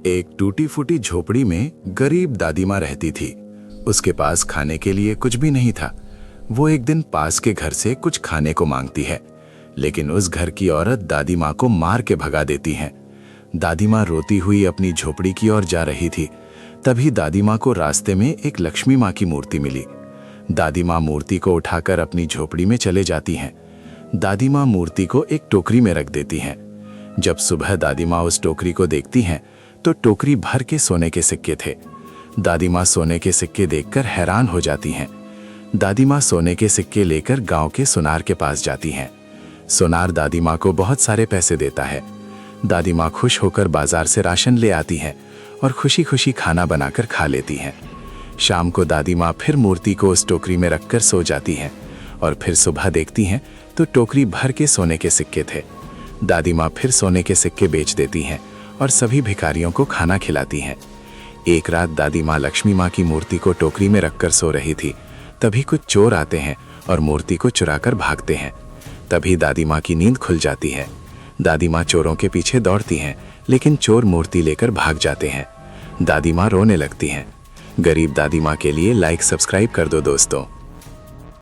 एक टूटी फूटी झोपड़ी में गरीब दादी माँ रहती थी। उसके पास खाने के लिए कुछ भी नहीं था। वो एक दिन पास के घर से कुछ खाने को मांगती है, लेकिन उस घर की औरत दादी माँ को मार के भगा देती है। दादी माँ रोती हुई अपनी झोपड़ी की ओर जा रही थी। तभी दादी माँ को रास्ते में एक लक्ष्मी माँ की मूर्ति मिली। दादी माँ मूर्ति को उठाकर अपनी झोपड़ी में चले जाती हैं। दादी माँ मूर्ति को एक टोकरी में रख देती हैं। जब सुबह दादी माँ उस टोकरी को देखती हैं तो टोकरी भर के सोने के सिक्के थे। दादी माँ सोने के सिक्के देखकर हैरान हो जाती हैं। दादी माँ सोने के सिक्के लेकर गांव के सुनार के पास जाती हैं। सुनार दादी माँ को बहुत सारे पैसे देता है। दादी माँ खुश होकर बाजार से राशन ले आती हैं और खुशी खुशी खाना बनाकर खा लेती हैं। शाम को दादी माँ फिर मूर्ति को उस टोकरी में रखकर सो जाती हैं और फिर सुबह देखती हैं तो टोकरी भर के सोने के सिक्के थे। दादी माँ फिर सोने के सिक्के बेच देती हैं और सभी भिखारियों को खाना खिलाती हैं। एक रात दादी माँ लक्ष्मी माँ की मूर्ति को टोकरी में रखकर सो रही थी। तभी कुछ चोर आते हैं और मूर्ति को चुराकर भागते हैं। तभी दादी माँ की नींद खुल जाती है। दादी माँ चोरों के पीछे दौड़ती हैं, लेकिन चोर मूर्ति लेकर भाग जाते हैं। दादी माँ रोने लगती हैं। गरीब दादी माँ के लिए लाइक सब्सक्राइब कर दो दोस्तों।